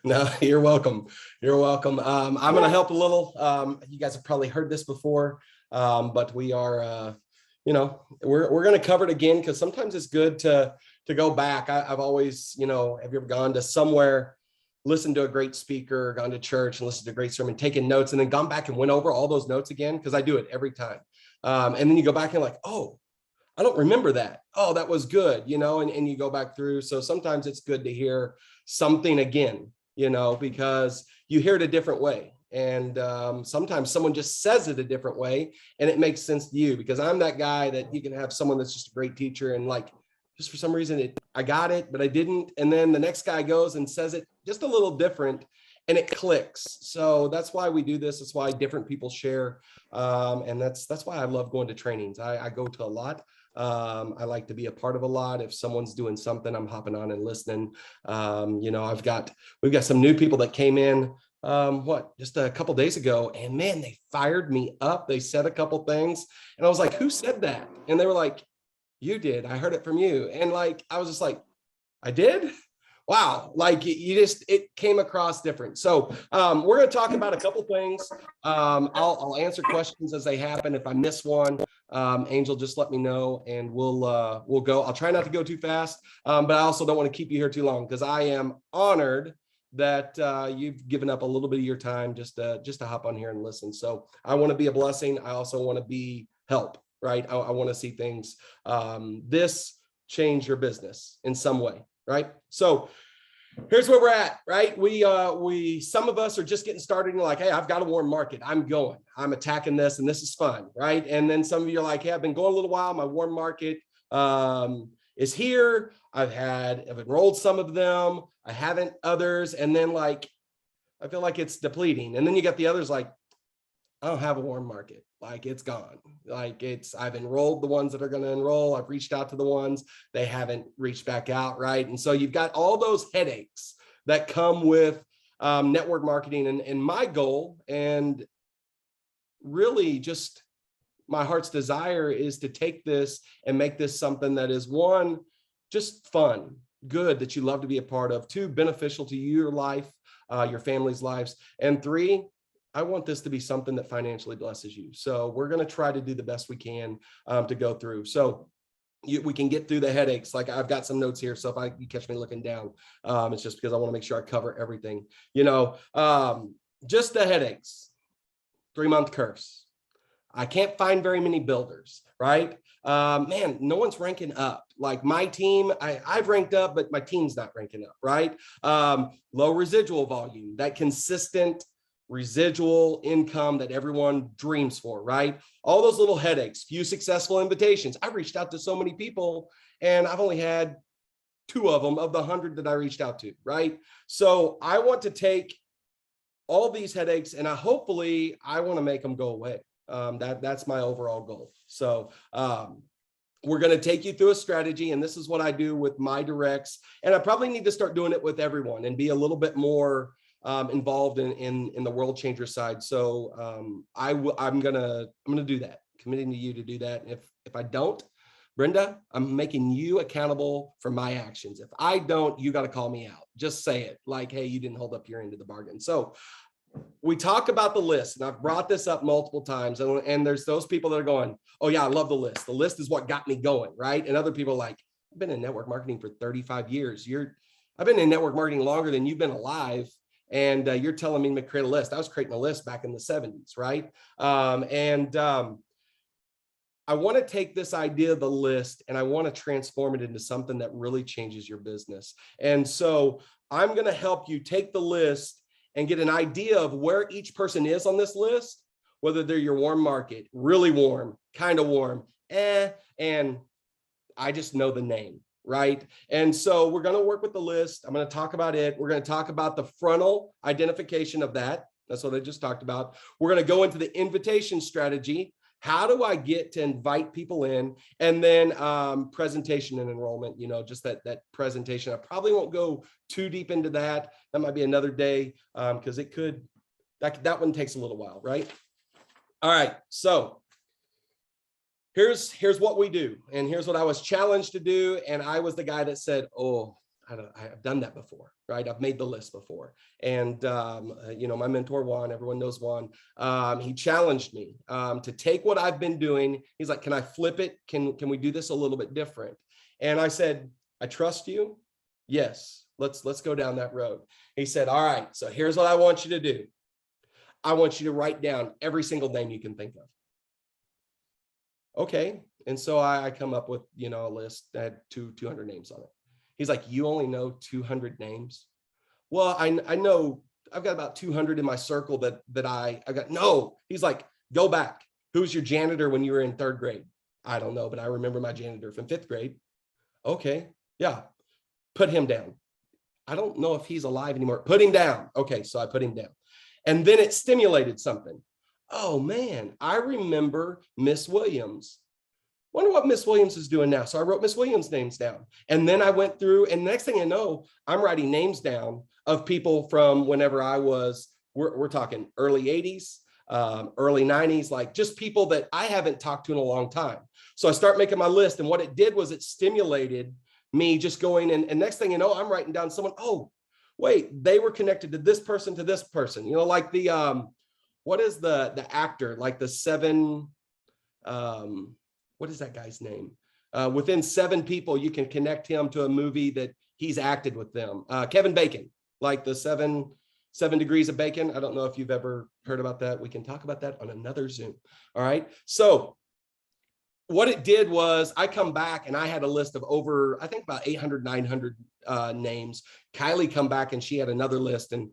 No, you're welcome. You're welcome. I'm going to help a little. You guys have probably heard this before, but we are, we're going to cover it again because sometimes it's good to go back. I've always, have you ever gone to somewhere, listened to a great speaker, gone to church and listened to a great sermon, taken notes, and then gone back and went over all those notes again? Because I do it every time. And then you go back and like, oh, I don't remember that. Oh, that was good, and you go back through. So sometimes it's good to hear something again, because you hear it a different way. And sometimes someone just says it a different way and it makes sense to you, because I'm that guy that you can have someone that's just a great teacher and like, just for some reason, I got it, but I didn't. And then the next guy goes and says it just a little different and it clicks. So that's why we do this. That's why different people share. And that's why I love going to trainings. I go to a lot. I like to be a part of a lot. If someone's doing something, I'm hopping on and listening. We've got some new people that came in, just a couple days ago, and man, they fired me up. They said a couple things and I was like, who said that? And they were like, you did. I heard it from you. And like, I was just like, I did. Wow. Like it came across different. So we're going to talk about a couple things. I'll answer questions as they happen. If I miss one, Angel, just let me know and we'll go. I'll try not to go too fast, but I also don't want to keep you here too long because I am honored that you've given up a little bit of your time just to hop on here and listen. So I want to be a blessing. I also want to be help, right? I want to see things, this change your business in some way. Right. So here's where we're at, right? We some of us are just getting started and like, hey, I've got a warm market. I'm attacking this and this is fun. Right. And then some of you are like, hey, I've been going a little while. My warm market is here. I've enrolled some of them. I haven't others. And then like, I feel like it's depleting. And then you got the others like, I don't have a warm market. Like it's gone. Like I've enrolled the ones that are going to enroll. I've reached out to the ones they haven't reached back out. Right. And so you've got all those headaches that come with network marketing. And my goal, and really just my heart's desire, is to take this and make this something that is, one, just fun, good, that you love to be a part of, two, beneficial to your life, your family's lives, and three, I want this to be something that financially blesses you. So we're going to try to do the best we can to go through. So we can get through the headaches. Like I've got some notes here. So if you catch me looking down, it's just because I want to make sure I cover everything, just the headaches, 3-month curse. I can't find very many builders, right? Man, no one's ranking up. Like my team, I've ranked up, but my team's not ranking up, right? Low residual volume, that consistent residual income that everyone dreams for, right? All those little headaches, few successful invitations. I've reached out to so many people and I've only had 2 of them of the 100 that I reached out to, right? So I want to take all these headaches and I want to make them go away. That's my overall goal. So we're going to take you through a strategy, and this is what I do with my directs. And I probably need to start doing it with everyone and be a little bit more involved in the world changer side. So I'm gonna do that, committing to you to do that. And if I don't, Brenda, I'm making you accountable for my actions. If I don't, you got to call me out. Just say it like, hey, you didn't hold up your end of the bargain. So we talk about the list, and I've brought this up multiple times, and there's those people that are going, oh yeah, I love the list. The list is what got me going, right? And other people are like, I've been in network marketing for 35 years. I've been in network marketing longer than you've been alive. And you're telling me to create a list. I was creating a list back in the 70s, right? I want to take this idea of the list and I want to transform it into something that really changes your business. And so I'm going to help you take the list and get an idea of where each person is on this list, whether they're your warm market, really warm, kind of warm, and I just know the name. Right. And so we're going to work with the list. I'm going to talk about it. We're going to talk about the frontal identification of that. That's what I just talked about. We're going to go into the invitation strategy. How do I get to invite people in? And then presentation and enrollment, just that presentation. I probably won't go too deep into that. That might be another day because that one takes a little while. Right. All right. So here's what we do. And here's what I was challenged to do. And I was the guy that said, oh, I've done that before, right? I've made the list before. And, my mentor, Juan, everyone knows Juan, he challenged me to take what I've been doing. He's like, can I flip it? Can we do this a little bit different? And I said, I trust you. Yes, let's go down that road. He said, all right, so here's what I want you to do. I want you to write down every single name you can think of. Okay. And so I come up with, a list that had 200 names on it. He's like, you only know 200 names? Well, I know I've got about 200 in my circle that I got. No, he's like, go back. Who's your janitor when you were in 3rd grade? I don't know, but I remember my janitor from 5th grade. Okay. Yeah. Put him down. I don't know if he's alive anymore. Put him down. Okay. So I put him down. And then it stimulated something. Oh man, I remember Miss Williams. Wonder what Miss Williams is doing now. So I wrote Miss Williams' names down. And then I went through, and next thing I know, I'm writing names down of people from whenever I was, we're talking early 80s, early 90s, like just people that I haven't talked to in a long time. So I start making my list. And what it did was it stimulated me just going, and next thing you know, I'm writing down someone, oh, wait, they were connected to this person, like the, what is the actor, like the 7, what is that guy's name? Within 7 people, you can connect him to a movie that he's acted with them. Kevin Bacon, like the 7 degrees of bacon. I don't know if you've ever heard about that. We can talk about that on another Zoom. All right. So what it did was I come back and I had a list of over, I think about 800, 900 names. Kylie come back and she had another list, and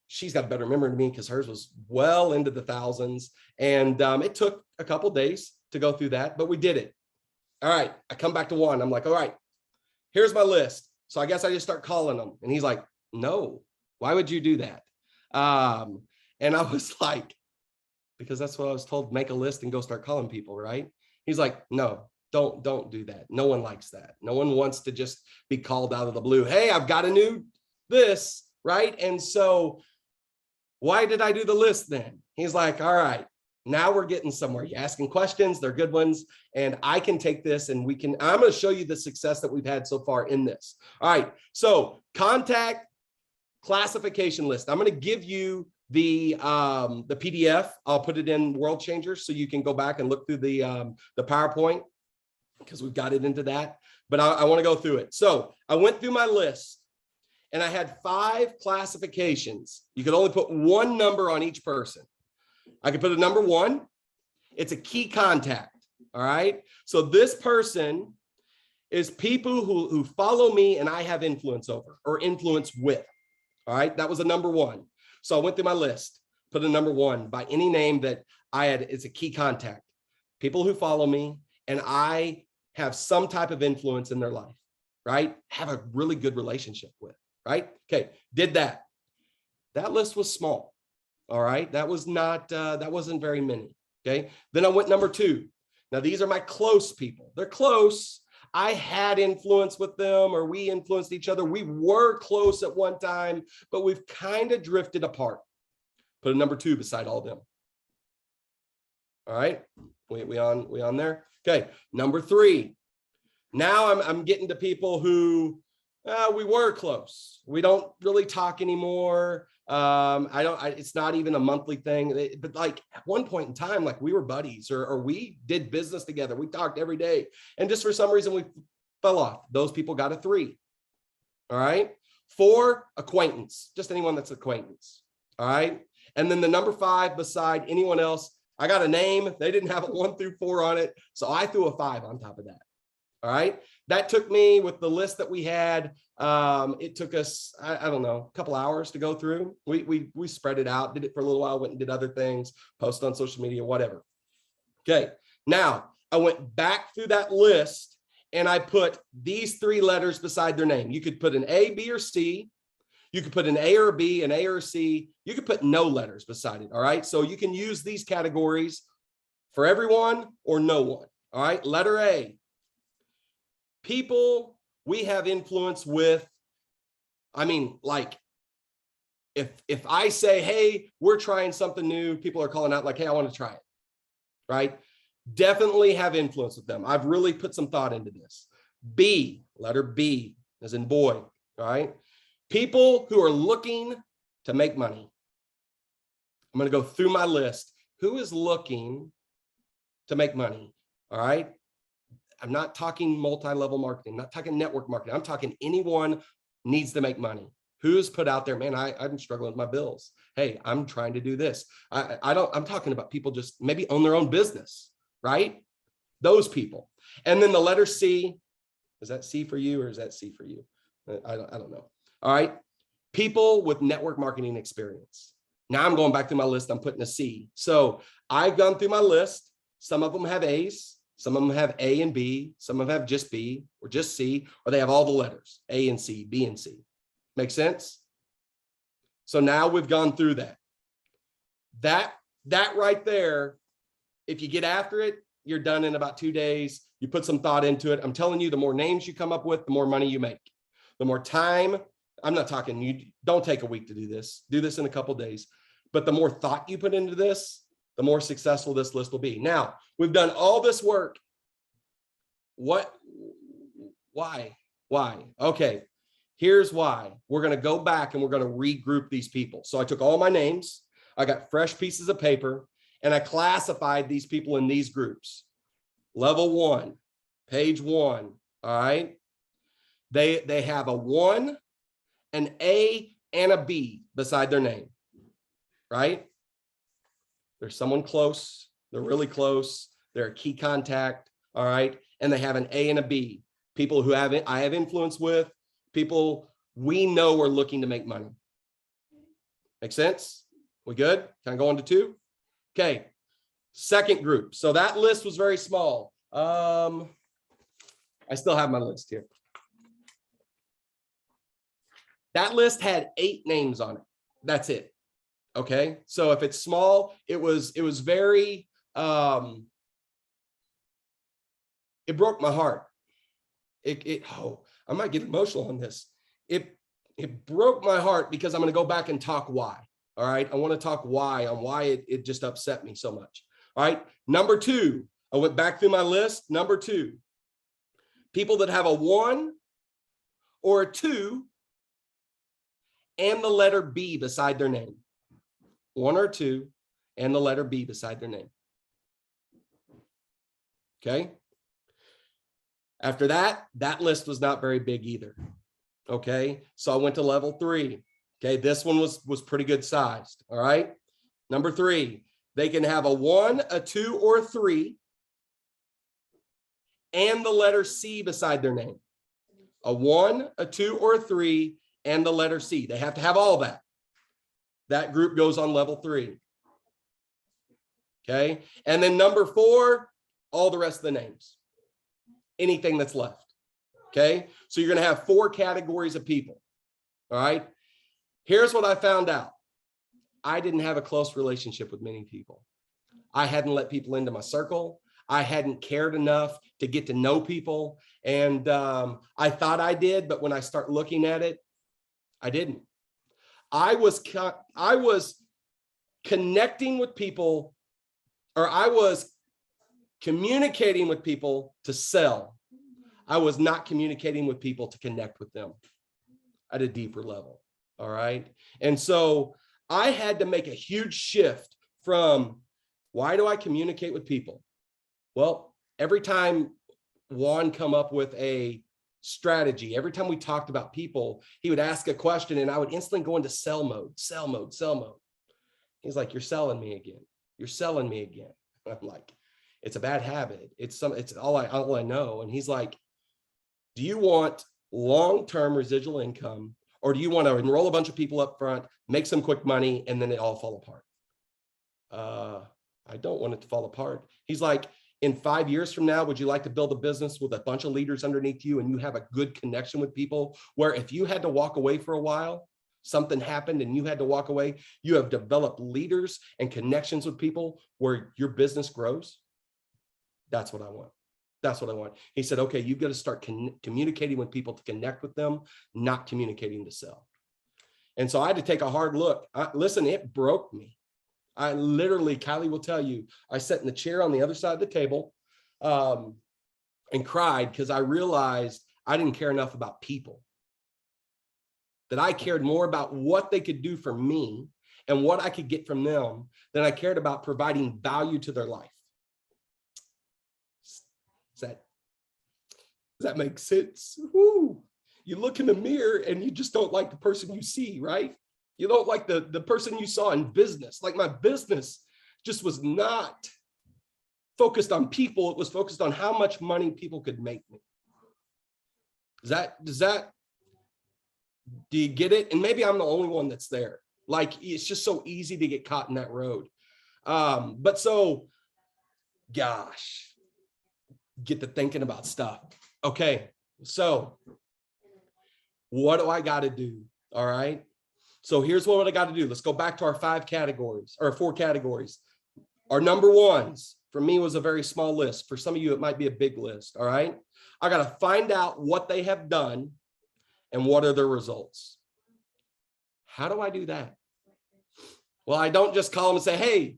she's got a better memory than me because hers was well into the thousands. And it took a couple days to go through that, but we did it. All right. I come back to Juan. I'm like, all right, here's my list. So I guess I just start calling them. And he's like, no, why would you do that? And I was like, because that's what I was told, make a list and go start calling people, right? He's like, no, don't do that. No one likes that. No one wants to just be called out of the blue. Hey, I've got a new this, right? And so why did I do the list then? He's like, all right, now we're getting somewhere. You're asking questions, they're good ones, and I can take this and I'm going to show you the success that we've had so far in this. All right, so contact classification list. I'm going to give you the PDF. I'll put it in World Changers so you can go back and look through the PowerPoint because we've got it into that. But I want to go through it. So I went through my list and I had 5 classifications. You could only put one number on each person. I could put a number 1. It's a key contact. All right. So this person is people who follow me and I have influence over or influence with. All right. That was a number 1. So I went through my list, put a number 1 by any name that I had. It's a key contact. People who follow me and I have some type of influence in their life, right? Have a really good relationship with, right? Okay. Did that. That list was small. All right. That wasn't very many. Okay. Then I went number 2. Now these are my close people. They're close. I had influence with them, or we influenced each other. We were close at one time, but we've kind of drifted apart. Put a number 2 beside all of them. All right. We on there? Okay. Number 3. Now I'm getting to people who we were close. We don't really talk anymore. It's not even a monthly thing, but like at one point in time, like we were buddies or we did business together. We talked every day, and just for some reason we fell off. Those people got a 3. All right. 4, acquaintance, just anyone that's acquaintance. All right. And then the number 5 beside anyone else, I got a name. They didn't have a 1 through 4 on it. So I threw a 5 on top of that. All right. That took me with the list that we had. It took us, I don't know, a couple hours to go through. We spread it out, did it for a little while, went and did other things, post on social media, whatever. Okay. Now I went back through that list and I put these 3 letters beside their name. You could put an A, B, or C. You could put an A or B, an A or C. You could put no letters beside it. All right. So you can use these categories for everyone or no one. All right. Letter A. People we have influence with. I mean, like if I say, hey, we're trying something new, people are calling out like, hey, I want to try it, right? Definitely have influence with them. I've really put some thought into this. B, letter B, as in boy. All right. People who are looking to make money. I'm going to go through my list. Who is looking to make money? All right. I'm not talking multi-level marketing. I'm not talking network marketing. I'm talking anyone needs to make money. Who's put out there, man, I'm struggling with my bills. Hey, I'm trying to do this. I'm talking about people just maybe own their own business, right? Those people. And then the letter C, is that C for you or is that C for you? I don't know. All right. People with network marketing experience. Now I'm going back through my list. I'm putting a C. So I've gone through my list. Some of them have A's. Some of them have A and B. Some of them have just B or just C, or they have all the letters, A and C, B and C. Make sense? So now we've gone through that. That right there, if you get after it, you're done in about 2 days. You put some thought into it. I'm telling you, the more names you come up with, the more money you make. The more time, I'm not talking, you don't take a week to do this. Do this in a couple of days. But the more thought you put into this, the more successful this list will be. Now, we've done all this work. Why? Okay, here's why. We're going to go back and we're going to regroup these people. So I took all my names, I got fresh pieces of paper, and I classified these people in these groups. Level 1, page 1, all right? They have a 1, an A, and a B beside their name, right? There's someone close, they're really close, they're a key contact, all right? And they have an A and a B. People who I have influence with, people we know are looking to make money. Make sense? We good? Can I go on to 2? Okay, second group. So that list was very small. I still have my list here. That list had 8 names on it. That's it. Okay, so if it's small, it was very, it broke my heart. I might get emotional on this. It broke my heart because I'm going to go back and talk why. All right, I want to talk why it just upset me so much. All right, number 2, I went back through my list. Number 2, people that have a 1 or a 2 and the letter B beside their name. 1 or 2 and the letter B beside their name. Okay. After that list was not very big either. Okay. So I went to level 3. Okay. This one was pretty good sized. All right. Number 3, they can have a 1, a 2, or a 3 and the letter C beside their name. A 1, a 2, or a 3 and the letter C. They have to have all that. That group goes on level 3. Okay. And then number 4, all the rest of the names. Anything that's left. Okay. So you're going to have 4 categories of people. All right. Here's what I found out. I didn't have a close relationship with many people. I hadn't let people into my circle. I hadn't cared enough to get to know people. And I thought I did, but when I start looking at it, I didn't. I was connecting with people, or I was communicating with people to sell. I was not communicating with people to connect with them at a deeper level. All right. And so I had to make a huge shift from, why do I communicate with people? Well, every time Juan come up with a strategy, every time we talked about people, he would ask a question and I would instantly go into sell mode. He's like, you're selling me again. You're selling me again. I'm like, it's a bad habit. It's all I know. And he's like, do you want long-term residual income, or do you want to enroll a bunch of people up front, make some quick money, and then it all fall apart? I don't want it to fall apart. He's like, in 5 years from now, would you like to build a business with a bunch of leaders underneath you and you have a good connection with people, where if you had to walk away for a while, something happened and you had to walk away, you have developed leaders and connections with people where your business grows? That's what I want. That's what I want. He said, okay, you've got to start communicating with people to connect with them, not communicating to sell. And so I had to take a hard look. Listen, it broke me. I literally, Kylie will tell you, I sat in the chair on the other side of the table and cried because I realized I didn't care enough about people. that I cared more about what they could do for me and what I could get from them than I cared about providing value to their life. Does that make sense? Woo. You look in the mirror and you just don't like the person you see, right? You don't like the person you saw in business. Like my business just was not focused on people. It was focused on how much money people could make me. Do you get it? And maybe I'm the only one that's there. Like, it's just so easy to get caught in that road. But so, gosh, get to thinking about stuff. Okay, so what do I got to do? All right. So here's what I got to do. Let's go back to our 4 categories. Our number ones for me was a very small list. For some of you, it might be a big list. All right. I got to find out what they have done and what are their results. How do I do that? Well, I don't just call them and say, hey,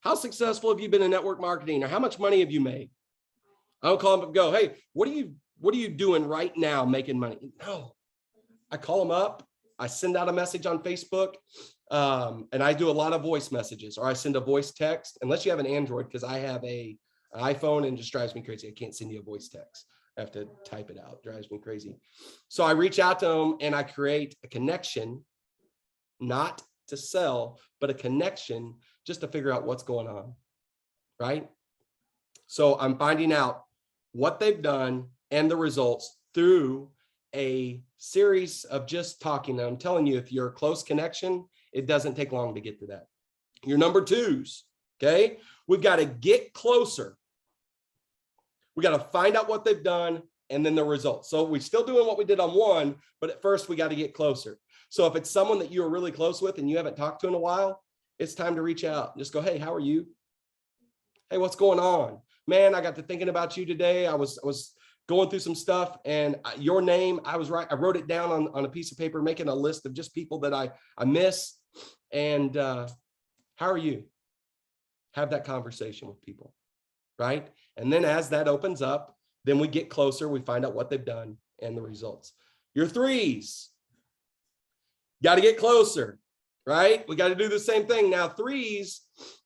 how successful have you been in network marketing, or how much money have you made? I don't call them and go, hey, what are you doing right now making money? No, I call them up. I send out a message on Facebook, and I do a lot of voice messages, or I send a voice text, unless you have an Android, because I have an iPhone and it just drives me crazy. I can't send you a voice text. I have to type it out. It drives me crazy. So I reach out to them and I create a connection, not to sell, but a connection just to figure out what's going on, right? So I'm finding out what they've done and the results through a series of just talking. And I'm telling you, if you're a close connection, it doesn't take long to get to that. Your number 2s, okay? We've got to get closer. We got to find out what they've done and then the results. So we're still doing what we did on 1, but at first we got to get closer. So if it's someone that you're really close with and you haven't talked to in a while, it's time to reach out. Just go, hey, how are you? Hey, what's going on? Man, I got to thinking about you today. I was going through some stuff, and your name, I wrote it down on a piece of paper, making a list of just people that I miss. And how are you? Have that conversation with people, right? And then as that opens up, then we get closer, we find out what they've done and the results. Your 3s, got to get closer, right? We got to do the same thing. Now 3s,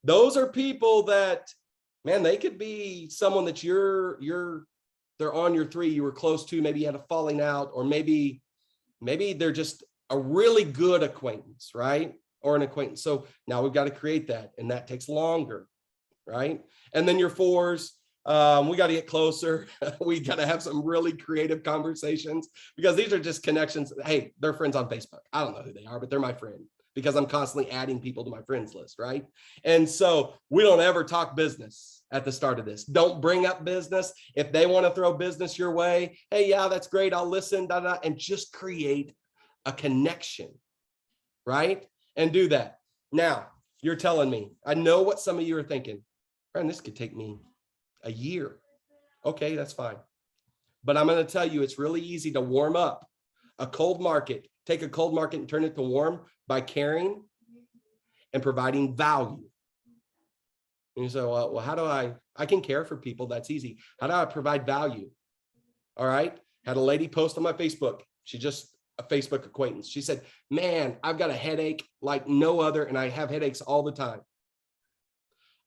those are people that, man, they could be someone that they're on your 3 you were close to, maybe you had a falling out, or maybe they're just a really good acquaintance, right? Or an acquaintance. So now we've got to create that, and that takes longer, right? And then your 4s, we got to get closer. We got to have some really creative conversations, because these are just connections. Hey, they're friends on Facebook. I don't know who they are, but they're my friend, because I'm constantly adding people to my friends list, right? And so we don't ever talk business at the start of this. Don't bring up business. If they want to throw business your way, hey, yeah, that's great. I'll listen, and just create a connection, right? And do that. Now, you're telling me, I know what some of you are thinking. Brian, this could take me a year. Okay, that's fine. But I'm going to tell you, it's really easy to warm up a cold market. Take a cold market and turn it to warm by caring and providing value. And you say, well, how do I can care for people. That's easy. How do I provide value? All right. Had a lady post on my Facebook. She just a Facebook acquaintance. She said, man, I've got a headache like no other, and I have headaches all the time.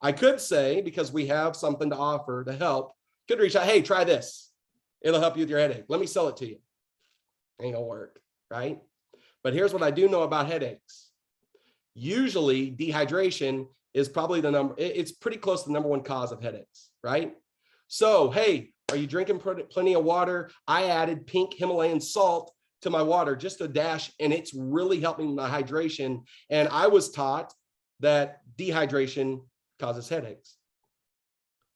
I could say, because we have something to offer to help, could reach out, hey, try this. It'll help you with your headache. Let me sell it to you. Ain't gonna work, right? But here's what I do know about headaches. Usually dehydration is probably it's pretty close to the number 1 cause of headaches, right? So, hey, are you drinking plenty of water? I added pink Himalayan salt to my water, just a dash, and it's really helping my hydration. And I was taught that dehydration causes headaches.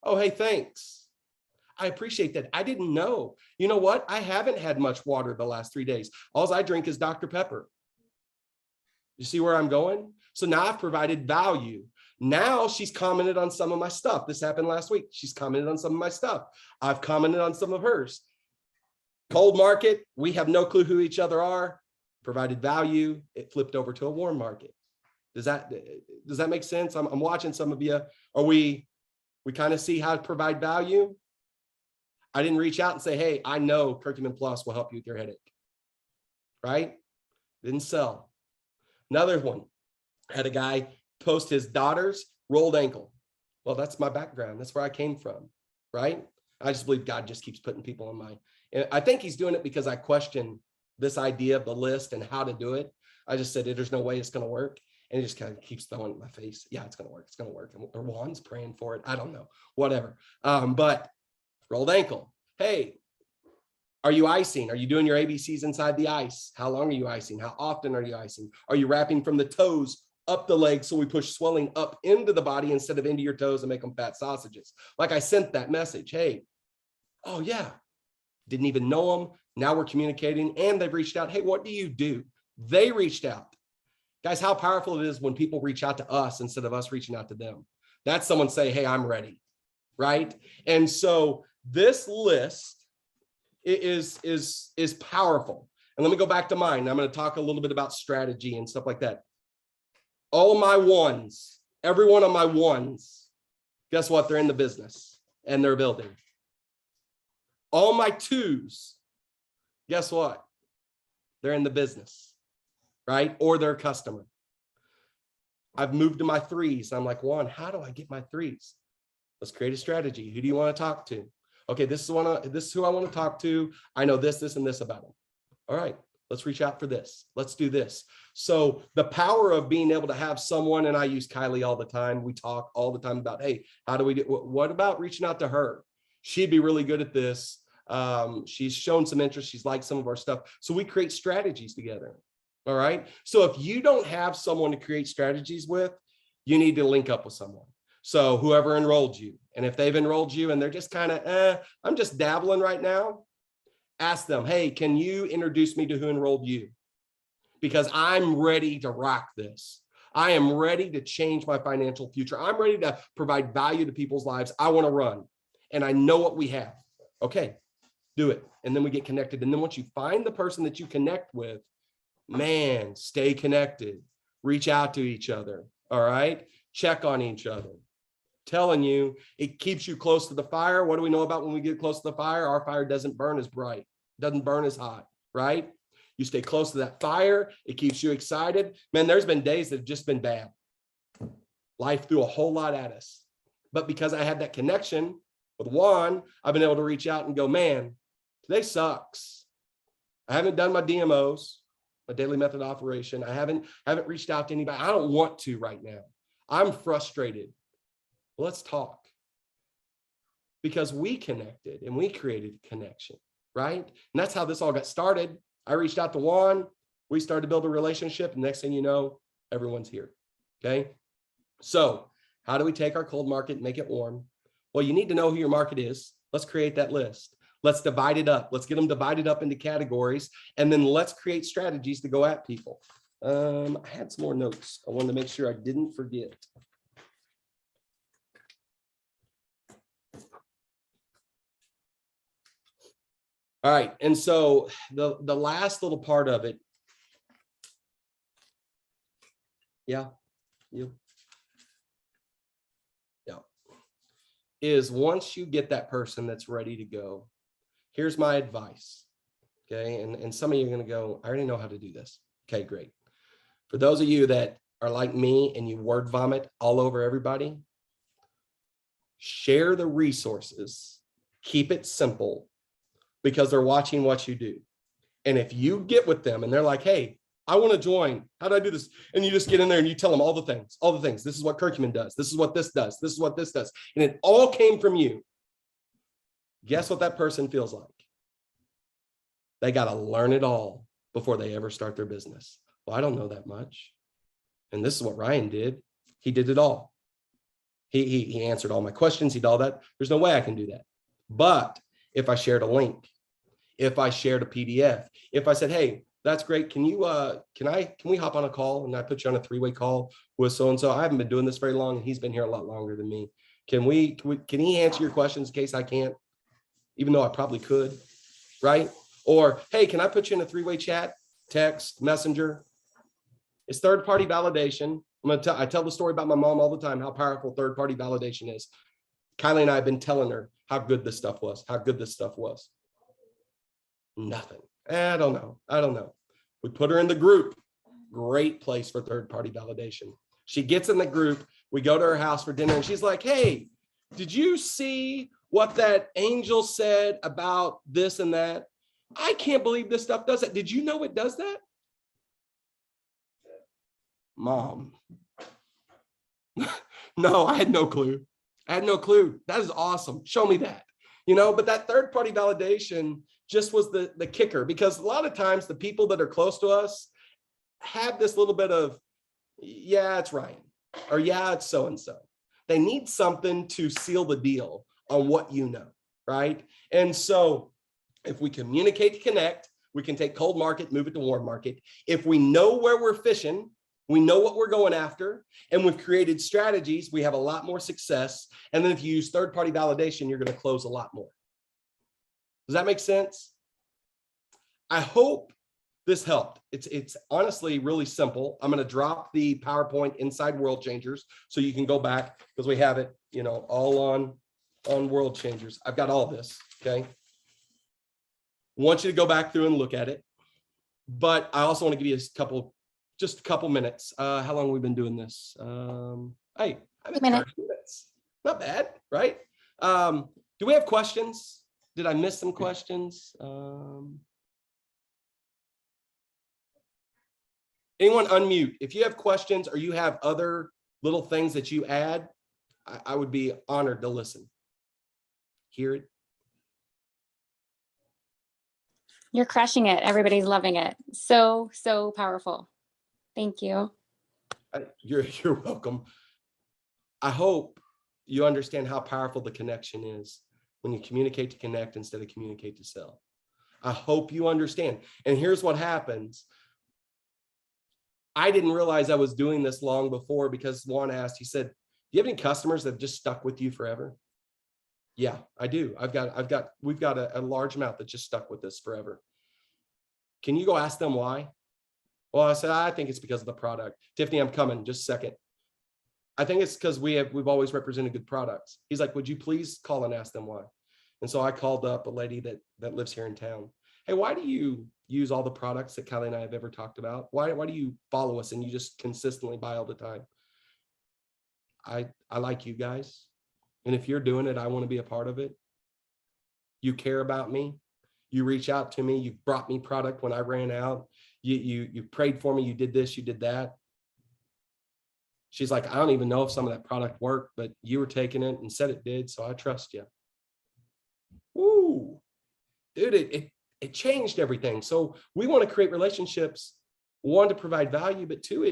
Oh, hey, thanks. I appreciate that. I didn't know. You know what? I haven't had much water the last 3 days. All I drink is Dr. Pepper. You see where I'm going? So now I've provided value. Now she's commented on some of my stuff. This happened last week. She's commented on some of my stuff. I've commented on some of hers. Cold market, we have no clue who each other are. Provided value, it flipped over to a warm market. Does that make sense? I'm watching some of you. Are we kind of see how to provide value? I didn't reach out and say, hey, I know Curcumin Plus will help you with your headache, right? Didn't sell. Another one, had a guy post his daughter's rolled ankle. Well, that's my background. That's where I came from, right? I just believe God just keeps putting people on my, and I think he's doing it because I question this idea of the list and how to do it. I just said, there's no way it's going to work. And he just kind of keeps throwing it in my face. Yeah, it's going to work. It's going to work. Or Juan's praying for it. I don't know, whatever. But rolled ankle. Hey, are you icing? Are you doing your ABCs inside the ice? How long are you icing? How often are you icing? Are you wrapping from the toes up the legs so we push swelling up into the body instead of into your toes and make them fat sausages? Like I sent that message. Hey, oh yeah, didn't even know them. Now we're communicating and they've reached out. Hey, what do you do? They reached out. Guys, how powerful it is when people reach out to us instead of us reaching out to them. That's someone say, hey, I'm ready, right? And so this list is powerful. And let me go back to mine. I'm going to talk a little bit about strategy and stuff like that. All of my ones, every one of my ones, guess what? They're in the business and they're building. All my twos, guess what? They're in the business, right? Or they're a customer. I've moved to my threes. I'm like, Juan, how do I get my threes? Let's create a strategy. Who do you want to talk to? Okay, this is who I want to talk to. I know this, and this about them. All right, let's reach out for this. Let's do this. So the power of being able to have someone, and I use Kylie all the time. We talk all the time about, hey, how do we do? What about reaching out to her? She'd be really good at this. She's shown some interest. She's liked some of our stuff. So we create strategies together. All right. So if you don't have someone to create strategies with, you need to link up with someone. So whoever enrolled you, and if they've enrolled you and they're just kind of, I'm just dabbling right now, ask them, hey, can you introduce me to who enrolled you? Because I'm ready to rock this. I am ready to change my financial future. I'm ready to provide value to people's lives. I want to run and I know what we have. Okay, do it. And then we get connected. And then once you find the person that you connect with, man, stay connected, reach out to each other. All right. Check on each other. Telling you, it keeps you close to the fire. What do we know about when we get close to the fire? Our fire doesn't burn as bright, doesn't burn as hot, right? You stay close to that fire. It keeps you excited. Man, there's been days that have just been bad. Life threw a whole lot at us. But because I had that connection with Juan, I've been able to reach out and go, man, today sucks. I haven't done my DMOs, my daily method operation. I haven't reached out to anybody. I don't want to right now. I'm frustrated. Let's talk. Because we connected and we created a connection, right? And that's how this all got started. I reached out to Juan. We started to build a relationship. And next thing you know, everyone's here. Okay. So how do we take our cold market and make it warm? Well, you need to know who your market is. Let's create that list. Let's divide it up. Let's get them divided up into categories. And then let's create strategies to go at people. I had some more notes. I wanted to make sure I didn't forget. All right. And so the last little part of it. Yeah. Is once you get that person that's ready to go, here's my advice. Okay. And some of you are going to go, I already know how to do this. Okay, great. For those of you that are like me and you word vomit all over everybody, share the resources, keep it simple, because they're watching what you do. And if you get with them and they're like, hey, I want to join, how do I do this? And you just get in there and you tell them all the things. This is what curcumin does. This is what this does. This is what this does. And it all came from you. Guess what that person feels like? They got to learn it all before they ever start their business. Well, I don't know that much. And this is what Ryan did. He did it all. He answered all my questions. He did all that. There's no way I can do that. But if I shared a link, if I shared a PDF, if I said, hey, that's great. Can we hop on a call and I put you on a three-way call with so-and-so? I haven't been doing this very long and he's been here a lot longer than me. Can he answer your questions in case I can't, even though I probably could, right? Or, hey, can I put you in a three-way chat, text, messenger? It's third-party validation. I tell the story about my mom all the time, how powerful third-party validation is. Kylie and I have been telling her how good this stuff was, Nothing. I don't know. We put her in the group. Great place for third-party validation. She gets in the group. We go to her house for dinner and she's like, hey, did you see what that angel said about this and that? I can't believe this stuff does that. Did you know it does that? Mom. No, I had no clue. I had no clue. That is awesome. Show me that. But that third-party validation just was the kicker, because a lot of times the people that are close to us have this little bit of, yeah, it's Ryan, or yeah, it's so-and-so. They need something to seal the deal on what you know, right? And so if we communicate to connect, we can take cold market, move it to warm market. If we know where we're fishing, we know what we're going after, and we've created strategies, we have a lot more success. And then if you use third-party validation, you're going to close a lot more. Does that make sense? I hope this helped. It's honestly really simple. I'm going to drop the PowerPoint inside World Changers so you can go back, because we have it, all on World Changers. I've got all this, okay? Want you to go back through and look at it. But I also want to give you just a couple minutes. How long have we been doing this? Hey, I'm at 30 minutes. Not bad, right? Do we have questions? Did I miss some questions? Anyone unmute? If you have questions or you have other little things that you add, I would be honored to listen. Hear it. You're crushing it. Everybody's loving it. So, so powerful. Thank you. You're welcome. I hope you understand how powerful the connection is when you communicate to connect instead of communicate to sell. I hope you understand. And here's what happens. I didn't realize I was doing this long before, because Juan asked, he said, do you have any customers that have just stuck with you forever? Yeah, I do. We've got a large amount that just stuck with us forever. Can you go ask them why? Well, I said, I think it's because of the product. Tiffany, I'm coming, just a second. I think it's because we've always represented good products. He's like, would you please call and ask them why? And so I called up a lady that lives here in town. Hey, why do you use all the products that Callie and I have ever talked about? Why do you follow us and you just consistently buy all the time? I like you guys. And if you're doing it, I want to be a part of it. You care about me. You reach out to me. You've brought me product when I ran out. You prayed for me. You did this, you did that. She's like, I don't even know if some of that product worked, but you were taking it and said it did, so I trust you. Ooh, dude, it changed everything. So we want to create relationships, one, to provide value, but two,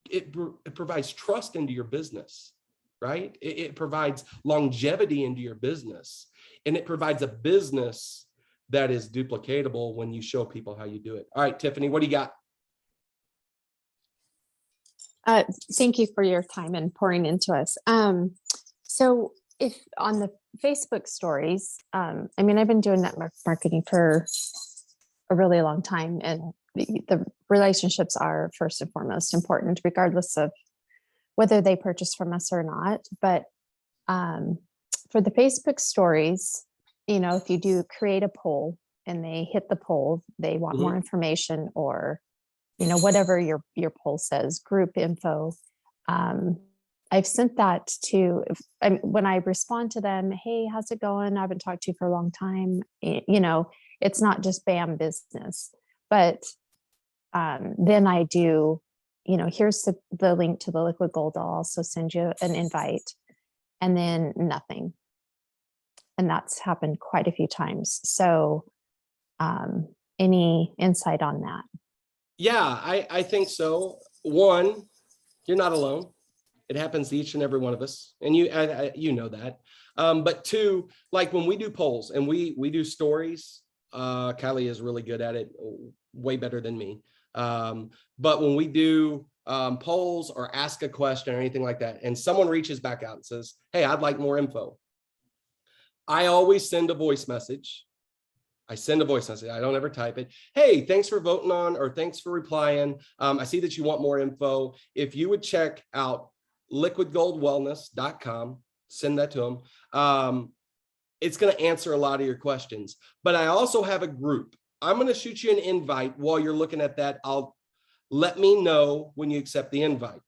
it provides trust into your business, right? It provides longevity into your business, and it provides a business that is duplicatable when you show people how you do it. All right, Tiffany, what do you got? Thank you for your time and pouring into us. So if on the Facebook stories, I've been doing network marketing for a really long time, and the relationships are first and foremost important, regardless of whether they purchase from us or not. But for the Facebook stories, if you do create a poll and they hit the poll, they want more information, or whatever your poll says, group info. I've sent that to, when I respond to them, hey, how's it going? I haven't talked to you for a long time. It's not just bam business, but then I do, here's the link to the liquid gold. I'll also send you an invite, and then nothing. And that's happened quite a few times. So any insight on that? Yeah, I think so. One, you're not alone. It happens to each and every one of us, and you know that. But two, like when we do polls and we do stories, Kylie is really good at it, way better than me. But when we do polls or ask a question or anything like that, and someone reaches back out and says, hey, I'd like more info, I always send a voice message. I don't ever type it. Hey, thanks for voting on, or thanks for replying. I see that you want more info. If you would check out liquidgoldwellness.com, send that to them. It's going to answer a lot of your questions. But I also have a group I'm going to shoot you an invite while you're looking at that. Let me know when you accept the invite.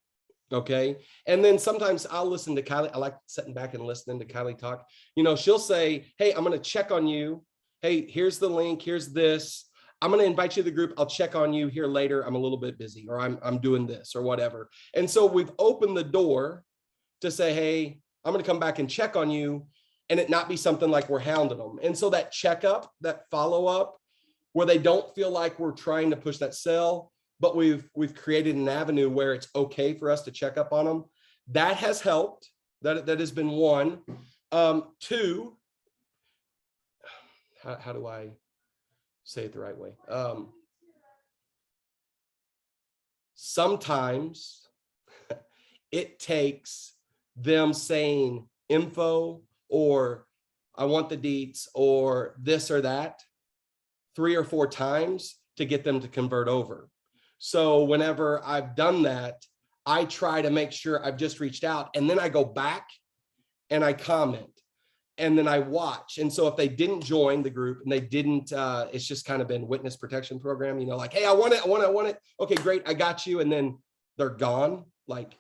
Okay. And then sometimes I'll listen to Kylie. I like sitting back and listening to Kylie talk. You know, she'll say, hey, I'm going to check on you. Hey, here's the link. Here's this. I'm going to invite you to the group. I'll check on you here later. I'm a little bit busy, or I'm doing this or whatever. And so we've opened the door to say, hey, I'm going to come back and check on you, and it not be something like we're hounding them. And so that checkup, that follow up, where they don't feel like we're trying to push that sell, but we've created an avenue where it's okay for us to check up on them. That has helped. That has been one. Two, how do I say it the right way? Sometimes it takes them saying info or I want the deets or this or that 3 or 4 times to get them to convert over. So whenever I've done that, I try to make sure I've just reached out, and then I go back and I comment, and then I watch. And so if they didn't join the group and they didn't, it's just kind of been witness protection program, you know, like, hey, I want it. Okay, great. I got you. And then they're gone. Like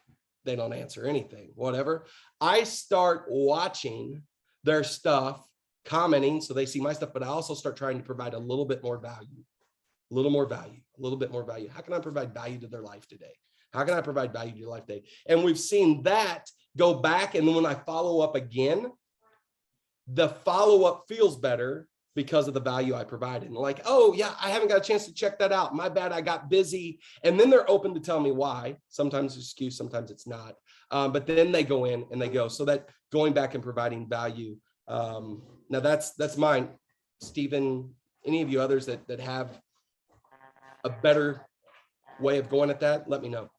they don't answer anything, whatever. I start watching their stuff, commenting so they see my stuff, but I also start trying to provide a little bit more value, a little bit more value. How can I provide value to their life today? How can I provide value to your life today? And we've seen that go back. And then when I follow up again, the follow-up feels better because of the value I provided. And like, oh yeah, I haven't got a chance to check that out. My bad, I got busy. And then they're open to tell me why. Sometimes it's excuse, sometimes it's not. But then they go in and they go. So that going back and providing value. Now that's mine. Stephen, any of you others that have a better way of going at that, let me know.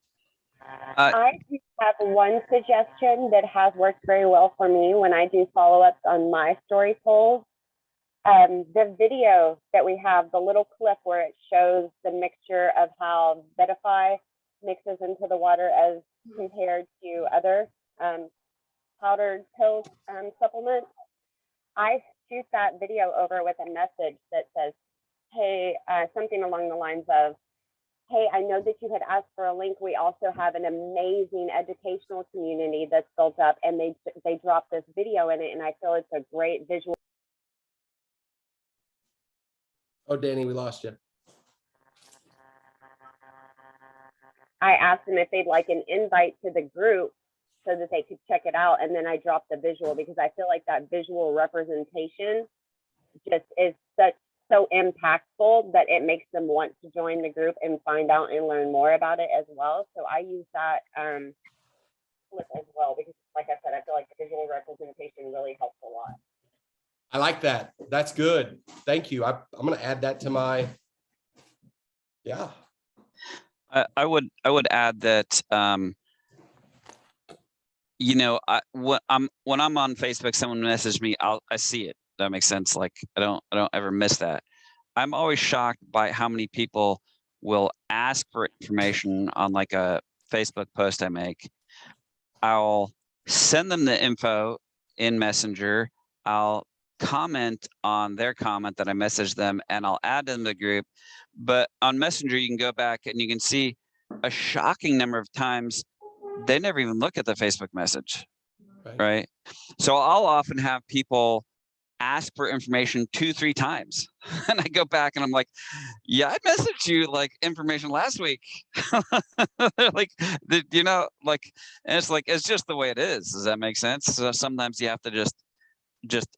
I do have one suggestion that has worked very well for me when I do follow-ups on my story polls. The video that we have, the little clip where it shows the mixture of how Vetify mixes into the water as compared to other powdered pill supplements. I shoot that video over with a message that says, hey, something along the lines of, hey, I know that you had asked for a link. We also have an amazing educational community that's built up, and they dropped this video in it, and I feel it's a great visual. Oh, Danny, we lost you. I asked them if they'd like an invite to the group so that they could check it out, and then I dropped the visual because I feel like that visual representation just is so impactful that it makes them want to join the group and find out and learn more about it as well. So I use that clip as well because, like I said, I feel like the visual representation really helps a lot. I like that. That's good. Thank you. I'm going to add that to my, yeah. I would add that, you know, when I'm on Facebook, someone messaged me, I see it. That makes sense. Like I don't ever miss that. I'm always shocked by how many people will ask for information on like a Facebook post I make. I'll send them the info in Messenger. I'll comment on their comment that I messaged them, and I'll add them to the group. But on Messenger, you can go back and you can see a shocking number of times they never even look at the Facebook message, right? So I'll often have people ask for information 2-3 times, and I go back and I'm like, yeah, I messaged you like information last week. Like, you know, like, and it's like, it's just the way it is. Does that make sense? So sometimes you have to just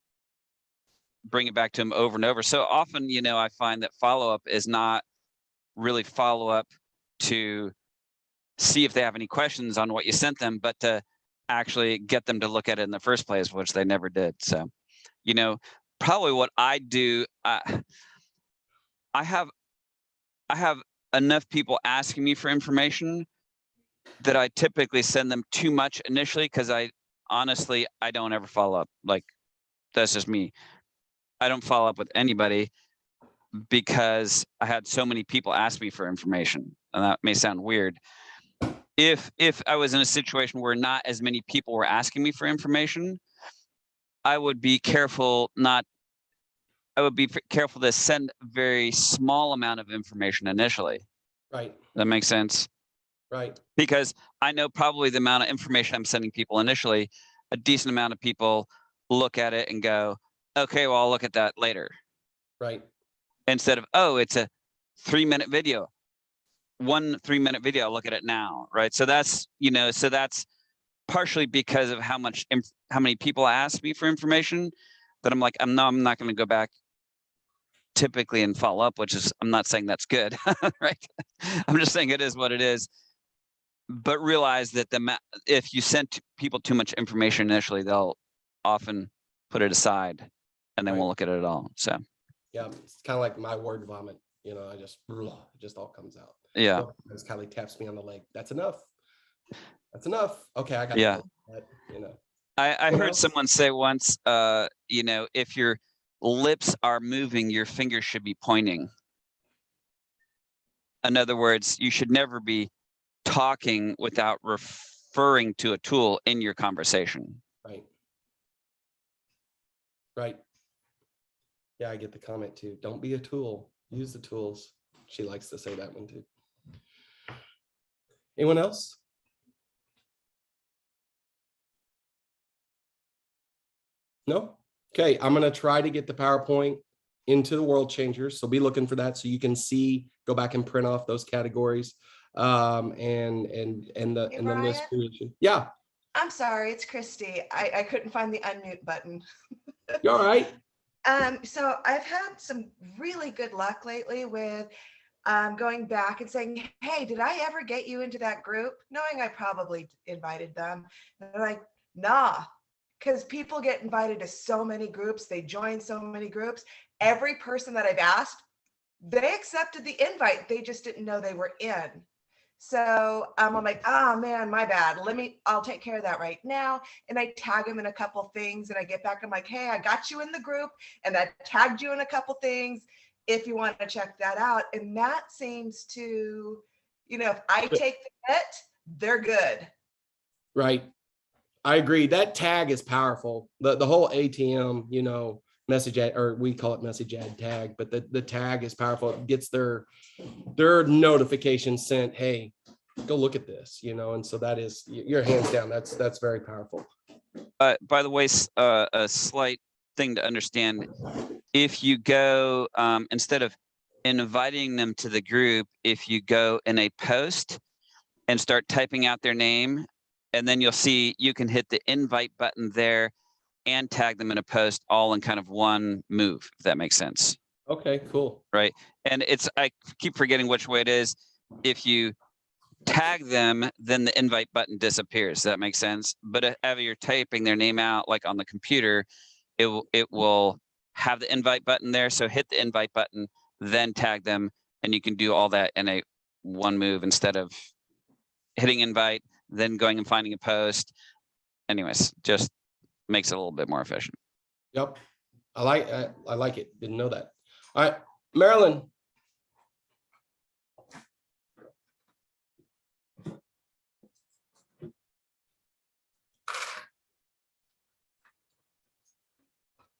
bring it back to them over and over. So often, you know, I find that follow-up is not really follow-up to see if they have any questions on what you sent them, but to actually get them to look at it in the first place, which they never did. So, you know, probably what I do, I have enough people asking me for information that I typically send them too much initially, because I don't ever follow up. Like, that's just me. I don't follow up with anybody because I had so many people ask me for information, and that may sound weird. If I was in a situation where not as many people were asking me for information, I would be careful not I would be careful to send a very small amount of information initially. Right, That makes sense. right, Because I know probably the amount of information I'm sending people initially, a decent amount of people look at it and go, okay, well, I'll look at that later. right. Instead of, oh, it's a 3-minute video. 1 3-minute video, I'll look at it now. Right. So that's, so that's partially because of how many people ask me for information that I'm like, I'm not going to go back typically and follow up, which is, I'm not saying that's good. Right. I'm just saying it is what it is. But realize that if you send people too much information initially, they'll often put it aside and they Right. won't look at it at all. So Yeah, it's kind of like my word vomit. I just, it just all comes out. yeah, As Kylie taps me on the leg. That's enough. That's enough. Okay, I got yeah. that. I What heard else? someone say once, if your lips are moving, your fingers should be pointing. In other words, you should never be talking without referring to a tool in your conversation. Right. Right. Yeah, I get the comment too. Don't be a tool. Use the tools. She likes to say that one too. Anyone else? No? Okay, I'm gonna try to get the PowerPoint into the World Changers. So be looking for that so you can see, go back and print off those categories. And the Hey, list Brian? creation. Yeah, I'm sorry, it's Christy. I couldn't find the unmute button. you all right? So I've had some really good luck lately with going back and saying, hey, did I ever get you into that group? Knowing I probably invited them. And they're like, nah, because people get invited to so many groups. They join so many groups. Every person that I've asked, they accepted the invite. They just didn't know they were in. So I'm like, oh man, my bad. I'll take care of that right now. And I tag them in a couple things and I get back. I'm like, hey, I got you in the group and I tagged you in a couple things if you want to check that out. And that seems to, if I take the bet, they're good. Right. I agree. That tag is powerful. The whole ATM, message ad, or we call it message ad tag, but the tag is powerful. It gets their notification sent. Hey, go look at this, and so that is your hands down. That's very powerful. By the way, a slight thing to understand, if you go, instead of inviting them to the group, if you go in a post and start typing out their name, and then you'll see you can hit the invite button there and tag them in a post all in kind of one move, if that makes sense. Okay, cool. Right. And I keep forgetting which way it is. If you tag them, then the invite button disappears. Does that make sense? But if you're typing their name out, like on the computer, it will have the invite button there. So hit the invite button, then tag them, and you can do all that in a one move instead of hitting invite, then going and finding a post. Anyways, just makes it a little bit more efficient. Yep. I like it. Didn't know that. All right, Marilyn.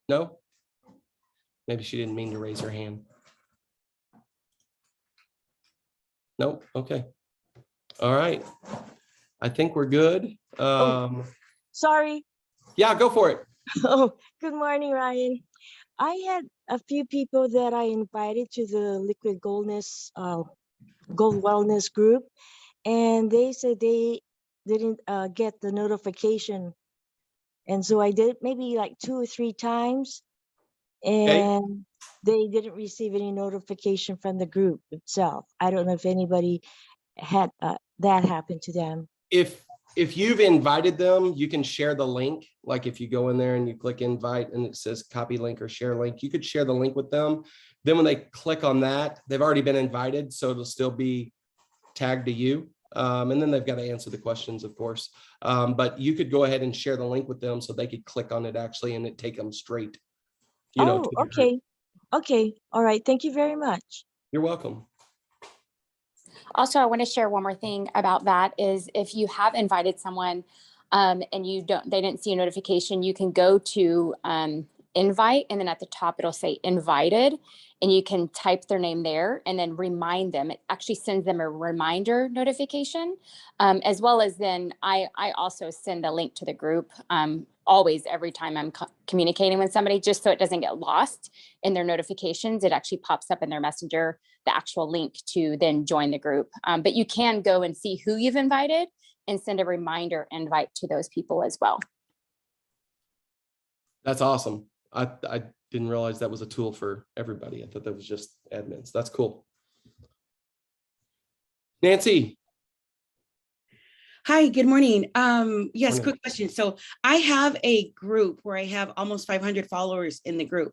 No? Maybe she didn't mean to raise her hand. Nope. Okay. All right. I think we're good. Sorry. Yeah, go for it. Oh, good morning, Ryan. I had a few people that I invited to the Liquid Goldness, Gold Wellness group, and they said they didn't get the notification. And so I did maybe like 2 or 3 times, and they didn't receive any notification from the group itself. I don't know if anybody had that happen to them. If you've invited them, you can share the link. Like if you go in there and you click invite and it says copy link or share link, you could share the link with them. Then when they click on that, they've already been invited, so it'll still be tagged to you. And then they've got to answer the questions, of course. But you could go ahead and share the link with them so they could click on it actually and it take them straight. Oh, okay. Okay. All right. Thank you very much. You're welcome. Also, I want to share one more thing about that is if you have invited someone and they didn't see a notification, you can go to invite, and then at the top it'll say invited, and you can type their name there and then remind them. It actually sends them a reminder notification, as well as then I also send a link to the group always every time I'm communicating with somebody, just so it doesn't get lost in their notifications. It actually pops up in their messenger, the actual link to then join the group. But you can go and see who you've invited and send a reminder invite to those people as well. That's awesome. I didn't realize that was a tool for everybody. I thought that was just admins. That's cool. Nancy. Hi, good morning. Yes, Morning. quick question. So I have a group where I have almost 500 followers in the group.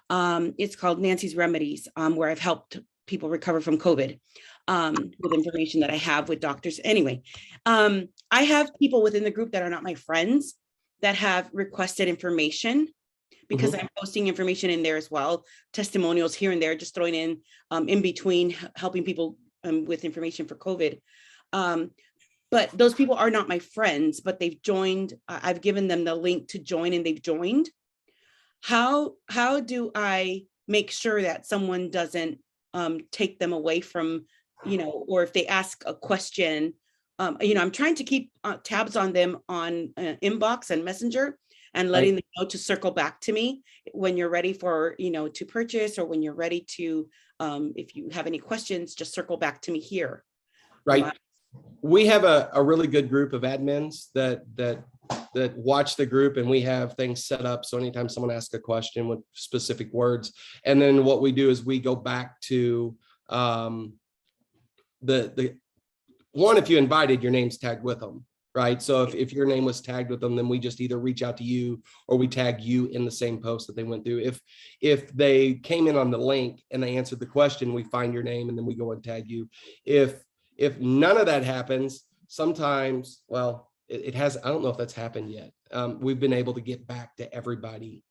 It's called Nancy's Remedies, where I've helped people recover from COVID with information that I have with doctors. Anyway, I have people within the group that are not my friends that have requested information because I'm posting information in there as well, testimonials here and there, just throwing in between, helping people with information for COVID. But those people are not my friends, but they've joined. I've given them the link to join and they've joined. How do I make sure that someone doesn't take them away from, or if they ask a question, I'm trying to keep tabs on them on inbox and messenger and letting them know to circle back to me when you're ready for, to purchase, or when you're ready to, if you have any questions, just circle back to me here. Right. We have a really good group of admins that watch the group, and we have things set up. So anytime someone asks a question with specific words, and then what we do is we go back to the one, if you invited, your name's tagged with them, right? So if your name was tagged with them, then we just either reach out to you or we tag you in the same post that they went through. If they came in on the link and they answered the question, we find your name and then we go and tag you. If none of that happens, sometimes, well, it has, I don't know if that's happened yet. We've been able to get back to everybody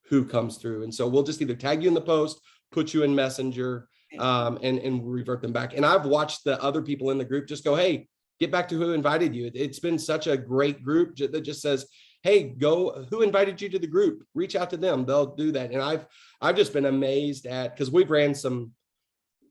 who comes through. And so we'll just either tag you in the post, put you in Messenger, and revert them back. And I've watched the other people in the group just go, hey, get back to who invited you. It's been such a great group that just says, hey, go, who invited you to the group? Reach out to them. They'll do that. And I've just been amazed at, because we've ran some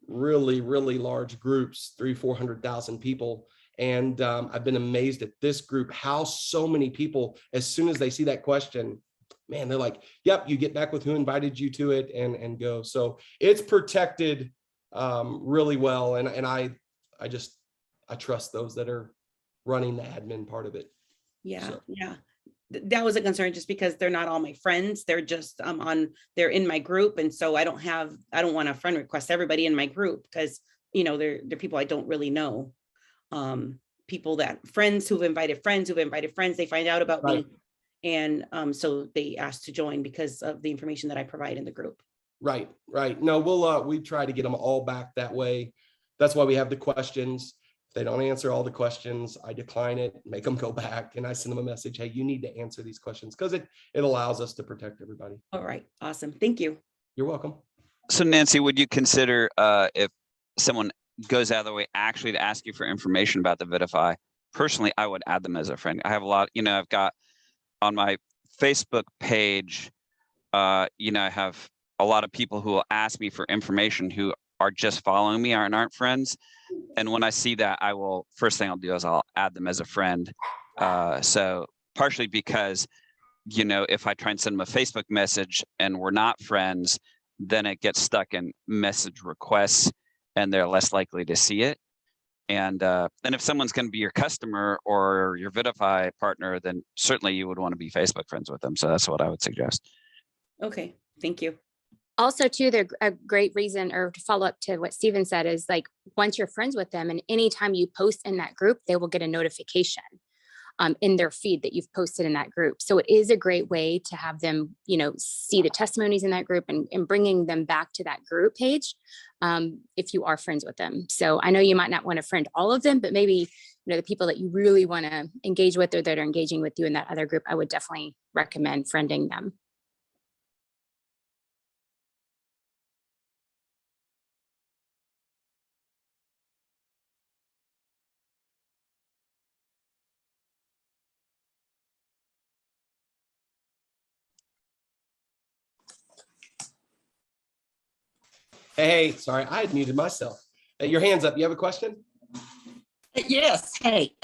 really, really large groups, 300,000-400,000 people. And I've been amazed at this group, how so many people, as soon as they see that question, man, they're like, yep, you get back with who invited you to it and go. So it's protected really well. And I trust those that are running the admin part of it. Yeah, So. yeah. That was a concern just because they're not all my friends. They're just they're in my group. And so I don't want to friend request everybody in my group because, they're people I don't really know. People friends who've invited friends, they find out about me. And so they asked to join because of the information that I provide in the group. Right. No, we try to get them all back that way. That's why we have the questions. If they don't answer all the questions, I decline it, make them go back, and I send them a message. Hey, you need to answer these questions, because it allows us to protect everybody. All right. Awesome. Thank you. You're welcome. So Nancy, would you consider if someone goes out of their way actually to ask you for information about the Vidify? Personally, I would add them as a friend. I have a lot, I've got on my Facebook page, I have a lot of people who will ask me for information who are just following me, aren't friends. And when I see that, first thing I'll do is I'll add them as a friend. So partially because, if I try and send them a Facebook message and we're not friends, then it gets stuck in message requests and they're less likely to see it. And if someone's going to be your customer or your Vidify partner, then certainly you would want to be Facebook friends with them. So that's what I would suggest. Okay, thank you. Also, too, a great reason, or to follow up to what Steven said, is like once you're friends with them and anytime you post in that group, they will get a notification in their feed that you've posted in that group. So it is a great way to have them, see the testimonies in that group and bringing them back to that group page if you are friends with them. So I know you might not want to friend all of them, but maybe, the people that you really want to engage with or that are engaging with you in that other group, I would definitely recommend friending them. Hey, sorry, I had muted myself. Your hand's up. You have a question? Yes. Hey,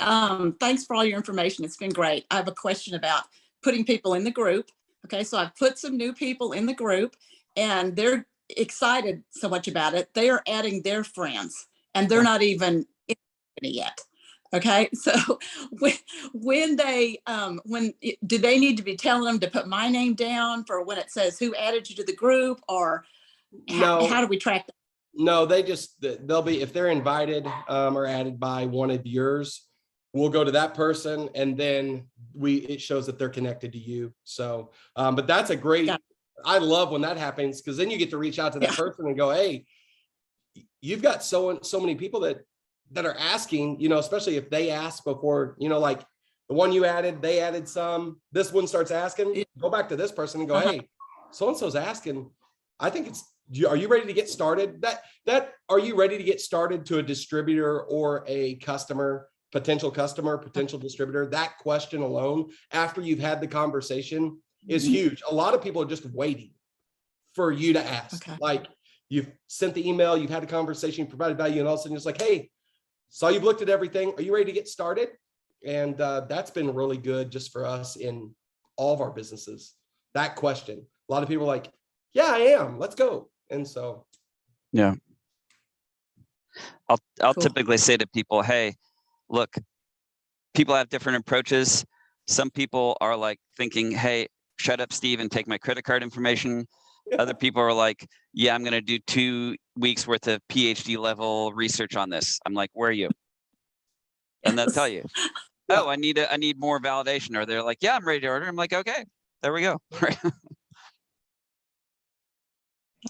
thanks for all your information. It's been great. I have a question about putting people in the group. Okay, so I've put some new people in the group and they're excited so much about it. They are adding their friends and they're not even in it yet. Okay, so when do they need to be telling them to put my name down for when it says who added you to the group, or how do we track that? No, they'll be, if they're invited or added by one of yours, we'll go to that person and then it shows that they're connected to you. So, but that's a great, I love when that happens, because then you get to reach out to that person and go, hey, you've got so many people that are asking, especially if they ask before, like the one you added, they added some, this one starts asking, go back to this person and go, hey, so-and-so's asking, I think are you ready to get started? Are you ready to get started to a distributor or a potential distributor? That question alone, after you've had the conversation, is huge. A lot of people are just waiting for you to ask. Okay. Like, you've sent the email, you've had a conversation, you provided value, and all of a sudden it's like, hey, saw you've looked at everything. Are you ready to get started? And that's been really good just for us in all of our businesses. That question, a lot of people are like, yeah, I am. Let's go. And so, yeah, I'll Cool. typically say to people, hey, look, people have different approaches. Some people are like thinking, hey, shut up, Steve, and take my credit card information. Other people are like, yeah, I'm going to do 2 weeks worth of PhD level research on this. I'm like, where are you? And they'll tell you, oh, I need more validation. Or they're like, yeah, I'm ready to order. I'm like, okay, there we go.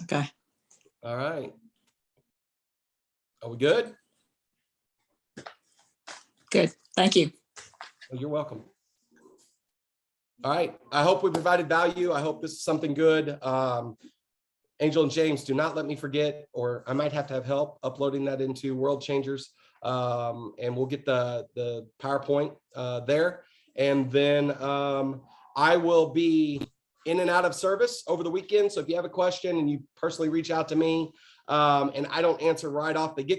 Okay. all right. Are we good? Good. Thank you. Well, you're welcome. All right. I hope we provided value. I hope this is something good. Angel and James, do not let me forget, or I might have to have help uploading that into World Changers. And we'll get the PowerPoint there. And then I will be in and out of service over the weekend. So if you have a question and you personally reach out to me and I don't answer right off the get